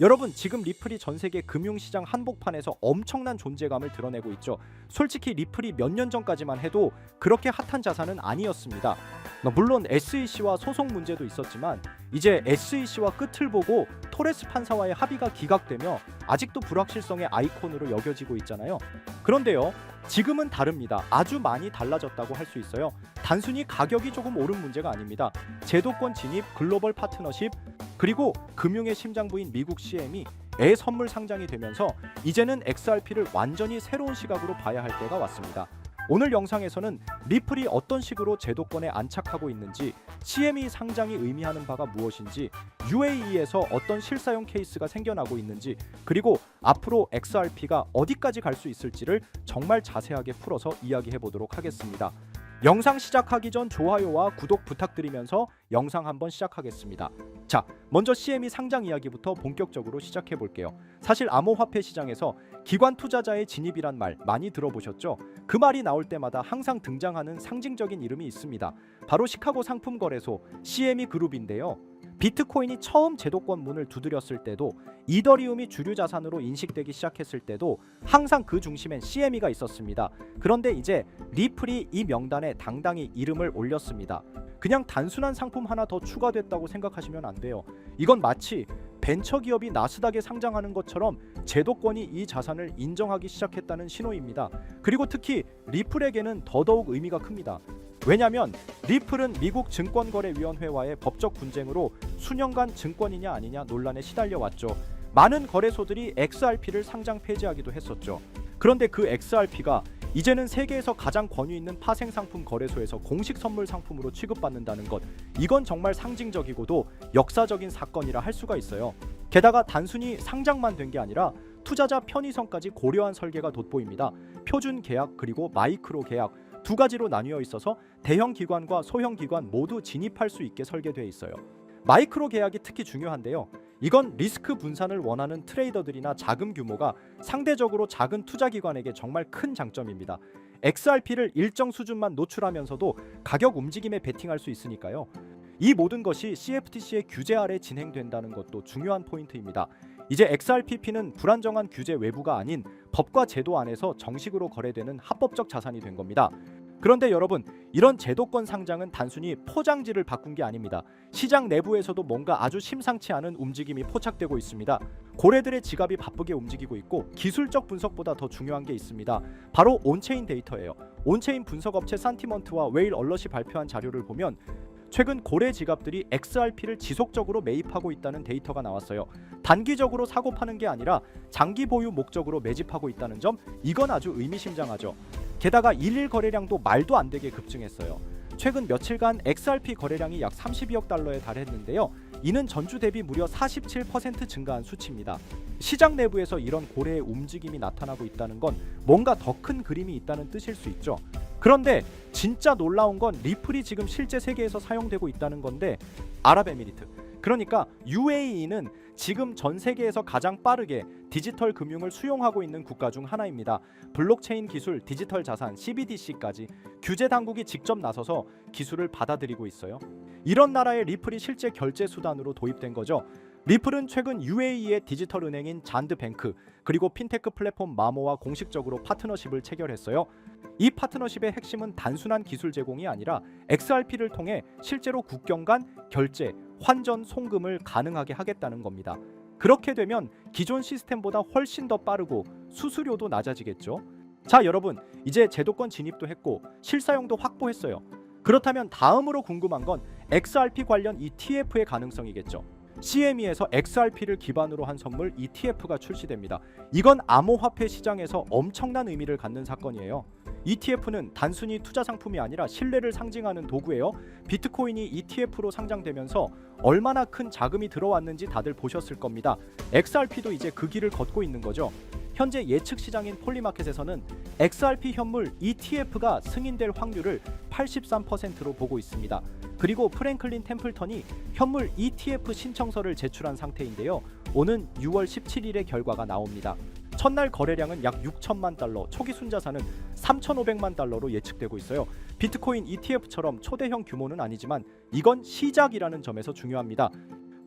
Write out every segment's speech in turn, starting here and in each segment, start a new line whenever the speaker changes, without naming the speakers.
여러분, 지금 리플이 전 세계 금융시장 한복판에서 엄청난 존재감을 드러내고 있죠. 솔직히 리플이 몇 년 전까지만 해도 그렇게 핫한 자산은 아니었습니다. 물론 SEC와 소송 문제도 있었지만 이제 SEC와 끝을 보고 토레스 판사와의 합의가 기각되며 아직도 불확실성의 아이콘으로 여겨지고 있잖아요. 그런데요, 지금은 다릅니다. 아주 많이 달라졌다고 할 수 있어요. 단순히 가격이 조금 오른 문제가 아닙니다. 제도권 진입, 글로벌 파트너십, 그리고 금융의 심장부인 미국 CM이 선물 상장이 되면서 이제는 XRP를 완전히 새로운 시각으로 봐야 할 때가 왔습니다. 오늘 영상에서는 리플이 어떤 식으로 제도권에 안착하고 있는지, CME 상장이 의미하는 바가 무엇인지, UAE에서 어떤 실사용 케이스가 생겨나고 있는지, 그리고 앞으로 XRP가 어디까지 갈 수 있을지를 정말 자세하게 풀어서 이야기해 보도록 하겠습니다. 영상 시작하기 전 좋아요와 구독 부탁드리면서 영상 한번 시작하겠습니다. 자, 먼저 CME 상장 이야기부터 본격적으로 시작해 볼게요. 사실 암호화폐 시장에서 기관 투자자의 진입이란 말 많이 들어보셨죠? 그 말이 나올 때마다 항상 등장하는 상징적인 이름이 있습니다. 바로 시카고 상품거래소 CME 그룹인데요. 비트코인이 처음 제도권 문을 두드렸을 때도, 이더리움이 주류 자산으로 인식되기 시작했을 때도 항상 그 중심엔 CME가 있었습니다. 그런데 이제 리플이 이 명단에 당당히 이름을 올렸습니다. 그냥 단순한 상품 하나 더 추가됐다고 생각하시면 안 돼요. 이건 마치 벤처기업이 나스닥에 상장하는 것처럼 제도권이 이 자산을 인정하기 시작했다는 신호입니다. 그리고 특히 리플에게는 더더욱 의미가 큽니다. 왜냐하면 리플은 미국 증권거래위원회와의 법적 분쟁으로 수년간 증권이냐 아니냐 논란에 시달려왔죠. 많은 거래소들이 XRP를 상장 폐지하기도 했었죠. 그런데 그 XRP가 이제는 세계에서 가장 권위 있는 파생상품 거래소에서 공식 선물 상품으로 취급받는다는 것, 이건 정말 상징적이고도 역사적인 사건이라 할 수가 있어요. 게다가 단순히 상장만 된 게 아니라 투자자 편의성까지 고려한 설계가 돋보입니다. 표준 계약 그리고 마이크로 계약 두 가지로 나뉘어 있어서 대형 기관과 소형 기관 모두 진입할 수 있게 설계되어 있어요. 마이크로 계약이 특히 중요한데요. 이건 리스크 분산을 원하는 트레이더들이나 자금 규모가 상대적으로 작은 투자기관에게 정말 큰 장점입니다. XRP를 일정 수준만 노출하면서도 가격 움직임에 베팅할 수 있으니까요. 이 모든 것이 CFTC의 규제 아래 진행된다는 것도 중요한 포인트입니다. 이제 XRP는 불안정한 규제 외부가 아닌 법과 제도 안에서 정식으로 거래되는 합법적 자산이 된 겁니다. 그런데 여러분, 이런 제도권 상장은 단순히 포장지를 바꾼 게 아닙니다. 시장 내부에서도 뭔가 아주 심상치 않은 움직임이 포착되고 있습니다. 고래들의 지갑이 바쁘게 움직이고 있고 기술적 분석보다 더 중요한 게 있습니다. 바로 온체인 데이터예요. 온체인 분석업체 산티먼트와 웨일 얼럿이 발표한 자료를 보면 최근 고래 지갑들이 XRP를 지속적으로 매입하고 있다는 데이터가 나왔어요. 단기적으로 사고 파는 게 아니라 장기 보유 목적으로 매집하고 있다는 점, 이건 아주 의미심장하죠. 게다가 일일 거래량도 말도 안 되게 급증했어요. 최근 며칠간 XRP 거래량이 약 32억 달러에 달했는데요. 이는 전주 대비 무려 47% 증가한 수치입니다. 시장 내부에서 이런 고래의 움직임이 나타나고 있다는 건 뭔가 더 큰 그림이 있다는 뜻일 수 있죠. 그런데 진짜 놀라운 건 리플이 지금 실제 세계에서 사용되고 있다는 건데, 아랍에미리트, 그러니까 UAE는 지금 전 세계에서 가장 빠르게 디지털 금융을 수용하고 있는 국가 중 하나입니다. 블록체인 기술, 디지털 자산, CBDC까지 규제 당국이 직접 나서서 기술을 받아들이고 있어요. 이런 나라의 리플이 실제 결제 수단으로 도입된 거죠. 리플은 최근 UAE의 디지털 은행인 잔드뱅크 그리고 핀테크 플랫폼 마모와 공식적으로 파트너십을 체결했어요. 이 파트너십의 핵심은 단순한 기술 제공이 아니라 XRP를 통해 실제로 국경 간 결제, 환전, 송금을 가능하게 하겠다는 겁니다. 그렇게 되면 기존 시스템보다 훨씬 더 빠르고 수수료도 낮아지겠죠. 자, 여러분, 이제 제도권 진입도 했고 실사용도 확보했어요. 그렇다면 다음으로 궁금한 건 XRP 관련 ETF의 가능성이겠죠. CME에서 XRP를 기반으로 한 선물 ETF가 출시됩니다. 이건 암호화폐 시장에서 엄청난 의미를 갖는 사건이에요. ETF는 단순히 투자 상품이 아니라 신뢰를 상징하는 도구예요. 비트코인이 ETF로 상장되면서 얼마나 큰 자금이 들어왔는지 다들 보셨을 겁니다. XRP도 이제 그 길을 걷고 있는 거죠. 현재 예측 시장인 폴리마켓에서는 XRP 현물 ETF가 승인될 확률을 83%로 보고 있습니다. 그리고 프랭클린 템플턴이 현물 ETF 신청서를 제출한 상태인데요. 오는 6월 17일에 결과가 나옵니다. 첫날 거래량은 약 6천만 달러, 초기 순자산은 3,500만 달러로 예측되고 있어요. 비트코인 ETF처럼 초대형 규모는 아니지만 이건 시작이라는 점에서 중요합니다.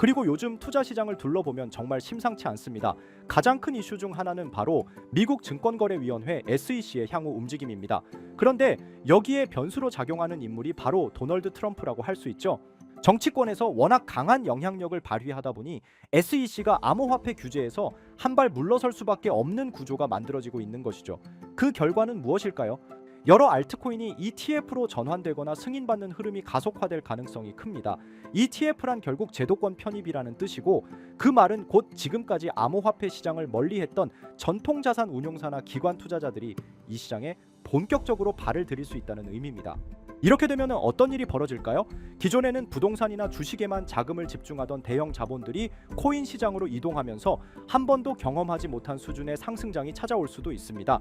그리고 요즘 투자 시장을 둘러보면 정말 심상치 않습니다. 가장 큰 이슈 중 하나는 바로 미국 증권거래위원회 SEC의 향후 움직임입니다. 그런데 여기에 변수로 작용하는 인물이 바로 도널드 트럼프라고 할 수 있죠. 정치권에서 워낙 강한 영향력을 발휘하다 보니 SEC가 암호화폐 규제에서 한 발 물러설 수밖에 없는 구조가 만들어지고 있는 것이죠. 그 결과는 무엇일까요? 여러 알트코인이 ETF로 전환되거나 승인받는 흐름이 가속화될 가능성이 큽니다. ETF란 결국 제도권 편입이라는 뜻이고, 그 말은 곧 지금까지 암호화폐 시장을 멀리했던 전통자산 운용사나 기관 투자자들이 이 시장에 본격적으로 발을 들일 수 있다는 의미입니다. 이렇게 되면 어떤 일이 벌어질까요? 기존에는 부동산이나 주식에만 자금을 집중하던 대형 자본들이 코인 시장으로 이동하면서 한 번도 경험하지 못한 수준의 상승장이 찾아올 수도 있습니다.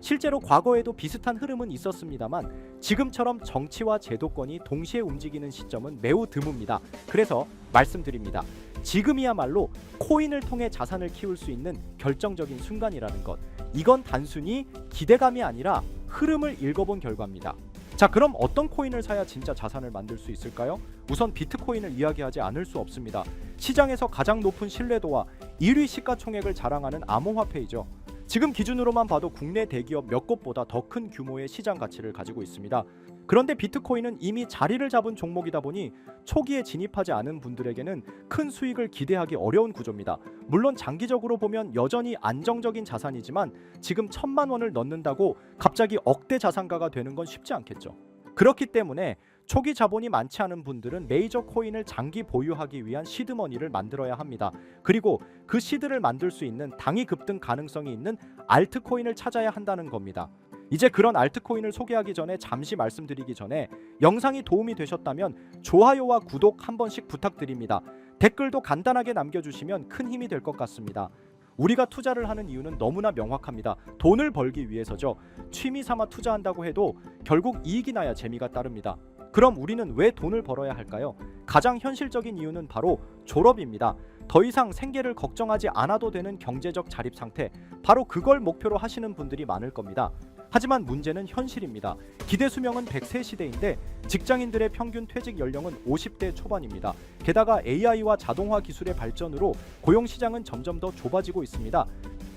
실제로 과거에도 비슷한 흐름은 있었습니다만 지금처럼 정치와 제도권이 동시에 움직이는 시점은 매우 드뭅니다. 그래서 말씀드립니다. 지금이야말로 코인을 통해 자산을 키울 수 있는 결정적인 순간이라는 것. 이건 단순히 기대감이 아니라 흐름을 읽어본 결과입니다. 자, 그럼 어떤 코인을 사야 진짜 자산을 만들 수 있을까요? 우선 비트코인을 이야기하지 않을 수 없습니다. 시장에서 가장 높은 신뢰도와 1위 시가총액을 자랑하는 암호화폐이죠. 지금 기준으로만 봐도 국내 대기업 몇 곳보다 더 큰 규모의 시장 가치를 가지고 있습니다. 그런데 비트코인은 이미 자리를 잡은 종목이다 보니 초기에 진입하지 않은 분들에게는 큰 수익을 기대하기 어려운 구조입니다. 물론 장기적으로 보면 여전히 안정적인 자산이지만 지금 1,000만 원을 넣는다고 갑자기 억대 자산가가 되는 건 쉽지 않겠죠. 그렇기 때문에 초기 자본이 많지 않은 분들은 메이저 코인을 장기 보유하기 위한 시드머니를 만들어야 합니다. 그리고 그 시드를 만들 수 있는 당위 급등 가능성이 있는 알트코인을 찾아야 한다는 겁니다. 이제 그런 알트코인을 소개하기 전에 잠시 말씀드리기 전에 영상이 도움이 되셨다면 좋아요와 구독 한 번씩 부탁드립니다. 댓글도 간단하게 남겨주시면 큰 힘이 될 것 같습니다. 우리가 투자를 하는 이유는 너무나 명확합니다. 돈을 벌기 위해서죠. 취미 삼아 투자한다고 해도 결국 이익이 나야 재미가 따릅니다. 그럼 우리는 왜 돈을 벌어야 할까요? 가장 현실적인 이유는 바로 졸업입니다. 더 이상 생계를 걱정하지 않아도 되는 경제적 자립 상태, 바로 그걸 목표로 하시는 분들이 많을 겁니다. 하지만 문제는 현실입니다. 기대 수명은 100세 시대인데 직장인들의 평균 퇴직 연령은 50대 초반입니다. 게다가 AI와 자동화 기술의 발전으로 고용 시장은 점점 더 좁아지고 있습니다.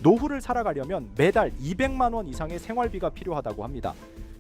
노후를 살아가려면 매달 200만 원 이상의 생활비가 필요하다고 합니다.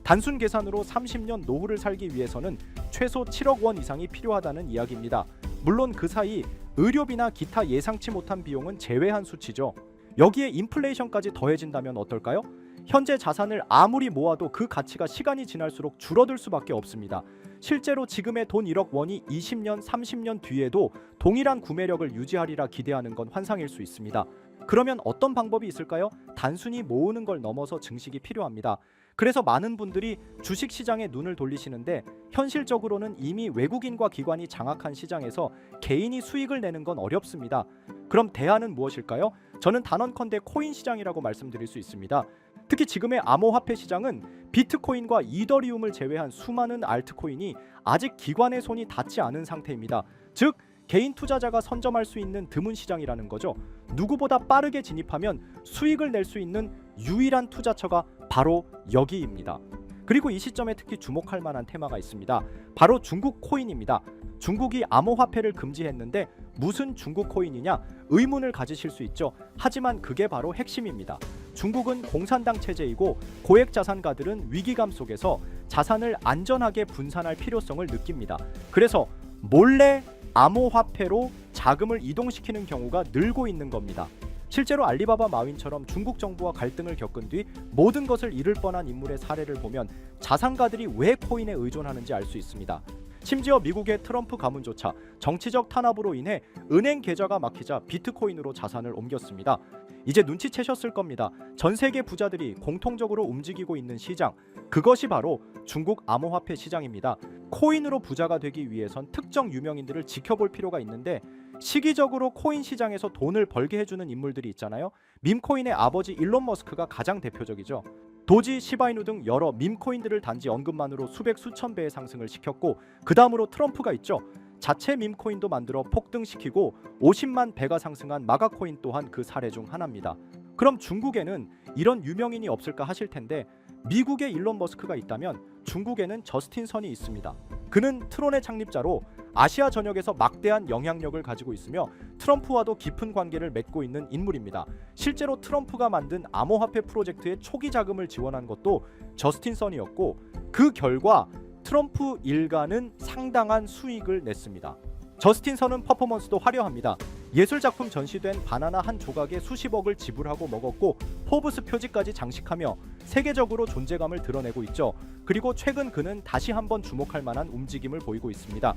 단순 계산으로 30년 노후를 살기 위해서는 최소 7억 원 이상이 필요하다는 이야기입니다. 물론 그 사이 의료비나 기타 예상치 못한 비용은 제외한 수치죠. 여기에 인플레이션까지 더해진다면 어떨까요? 현재 자산을 아무리 모아도 그 가치가 시간이 지날수록 줄어들 수밖에 없습니다. 실제로 지금의 돈 1억 원이 20년, 30년 뒤에도 동일한 구매력을 유지하리라 기대하는 건 환상일 수 있습니다. 그러면 어떤 방법이 있을까요? 단순히 모으는 걸 넘어서 증식이 필요합니다. 그래서 많은 분들이 주식시장에 눈을 돌리시는데 현실적으로는 이미 외국인과 기관이 장악한 시장에서 개인이 수익을 내는 건 어렵습니다. 그럼 대안은 무엇일까요? 저는 단언컨대 코인 시장이라고 말씀드릴 수 있습니다. 특히 지금의 암호화폐 시장은 비트코인과 이더리움을 제외한 수많은 알트코인이 아직 기관의 손이 닿지 않은 상태입니다. 즉 개인 투자자가 선점할 수 있는 드문 시장이라는 거죠. 누구보다 빠르게 진입하면 수익을 낼 수 있는 유일한 투자처가 바로 여기입니다. 그리고 이 시점에 특히 주목할 만한 테마가 있습니다. 바로 중국 코인입니다. 중국이 암호화폐를 금지했는데 무슨 중국 코인이냐 의문을 가지실 수 있죠. 하지만 그게 바로 핵심입니다. 중국은 공산당 체제이고 고액 자산가들은 위기감 속에서 자산을 안전하게 분산할 필요성을 느낍니다. 그래서 몰래 암호화폐로 자금을 이동시키는 경우가 늘고 있는 겁니다. 실제로 알리바바 마윈처럼 중국 정부와 갈등을 겪은 뒤 모든 것을 잃을 뻔한 인물의 사례를 보면 자산가들이 왜 코인에 의존하는지 알 수 있습니다. 심지어 미국의 트럼프 가문조차 정치적 탄압으로 인해 은행 계좌가 막히자 비트코인으로 자산을 옮겼습니다. 이제 눈치채셨을 겁니다. 전 세계 부자들이 공통적으로 움직이고 있는 시장, 그것이 바로 중국 암호화폐 시장입니다. 코인으로 부자가 되기 위해선 특정 유명인들을 지켜볼 필요가 있는데 시기적으로 코인 시장에서 돈을 벌게 해주는 인물들이 있잖아요. 밈코인의 아버지 일론 머스크가 가장 대표적이죠. 도지, 시바이누 등 여러 밈코인들을 단지 언급만으로 수백 수천 배의 상승을 시켰고 그 다음으로 트럼프가 있죠. 자체 밈코인도 만들어 폭등시키고 50만 배가 상승한 마가코인 또한 그 사례 중 하나입니다. 그럼 중국에는 이런 유명인이 없을까 하실 텐데 미국에 일론 머스크가 있다면 중국에는 저스틴 선이 있습니다. 그는 트론의 창립자로 아시아 전역에서 막대한 영향력을 가지고 있으며 트럼프와도 깊은 관계를 맺고 있는 인물입니다. 실제로 트럼프가 만든 암호화폐 프로젝트의 초기 자금을 지원한 것도 저스틴 선이었고 그 결과 트럼프 일가는 상당한 수익을 냈습니다. 저스틴 선은 퍼포먼스도 화려합니다. 예술작품 전시된 바나나 한 조각에 수십억을 지불하고 먹었고 포브스 표지까지 장식하며 세계적으로 존재감을 드러내고 있죠. 그리고 최근 그는 다시 한번 주목할 만한 움직임을 보이고 있습니다.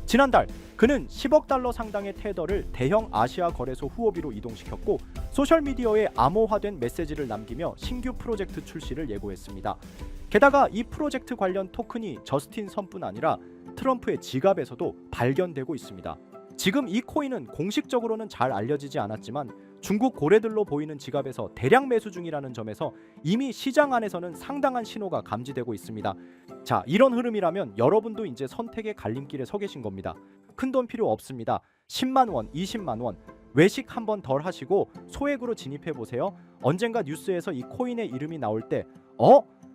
지난달 그는 10억 달러 상당의 테더를 대형 아시아 거래소 후오비로 이동시켰고 소셜미디어에 암호화된 메시지를 남기며 신규 프로젝트 출시를 예고했습니다. 게다가 이 프로젝트 관련 토큰이 저스틴 선뿐 아니라 트럼프의 지갑에서도 발견되고 있습니다. 지금 이 코인은 공식적으로는 잘 알려지지 않았지만 중국 고래들로 보이는 지갑에서 대량 매수 중이라는 점에서 이미 시장 안에서는 상당한 신호가 감지되고 있습니다. 자, 이런 흐름이라면 여러분도 이제 선택의 갈림길에 서 계신 겁니다. 큰돈 필요 없습니다. 10만 원, 20만 원 외식 한번 덜 하시고 소액으로 진입해 보세요. 언젠가 뉴스에서 이 코인의 이름이 나올 때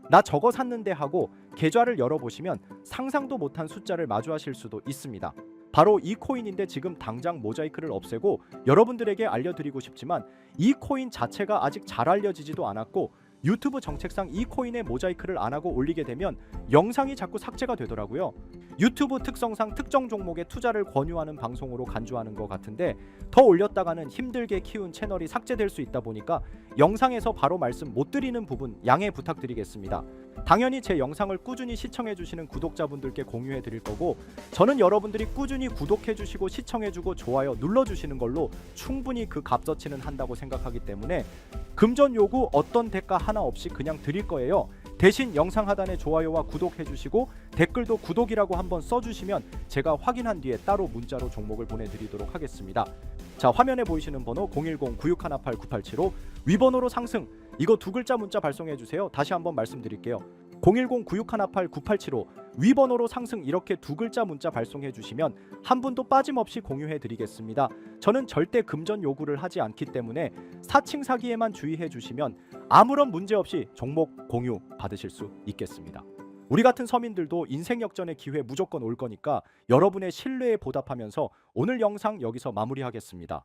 나 저거 샀는데 하고 계좌를 열어보시면 상상도 못한 숫자를 마주하실 수도 있습니다. 바로 이 코인인데 지금 당장 모자이크를 없애고 여러분들에게 알려드리고 싶지만 이 코인 자체가 아직 잘 알려지지도 않았고 유튜브 정책상 이 코인에 모자이크를 안 하고 올리게 되면 영상이 자꾸 삭제가 되더라고요. 유튜브 특성상 특정 종목에 투자를 권유하는 방송으로 간주하는 것 같은데 더 올렸다가는 힘들게 키운 채널이 삭제될 수 있다 보니까 영상에서 바로 말씀 못 드리는 부분 양해 부탁드리겠습니다. 당연히 제 영상을 꾸준히 시청해 주시는 구독자분들께 공유해 드릴 거고 저는 여러분들이 꾸준히 구독해 주시고 시청해 주고 좋아요 눌러 주시는 걸로 충분히 그 값어치는 한다고 생각하기 때문에 금전 요구 어떤 대가 하나 없이 그냥 드릴 거예요. 대신 영상 하단에 좋아요와 구독해 주시고 댓글도 구독이라고 한번 써주시면 제가 확인한 뒤에 따로 문자로 종목을 보내드리도록 하겠습니다. 자, 화면에 보이시는 번호 010-9618-9875 위번호로 상승 이거 두 글자 문자 발송해 주세요. 다시 한번 말씀드릴게요. 010-9618-9875 위번호로 상승 이렇게 두 글자 문자 발송해 주시면 한 분도 빠짐없이 공유해 드리겠습니다. 저는 절대 금전 요구를 하지 않기 때문에 사칭 사기에만 주의해 주시면 아무런 문제 없이 종목 공유 받으실 수 있겠습니다. 우리 같은 서민들도 인생 역전의 기회 무조건 올 거니까 여러분의 신뢰에 보답하면서 오늘 영상 여기서 마무리하겠습니다.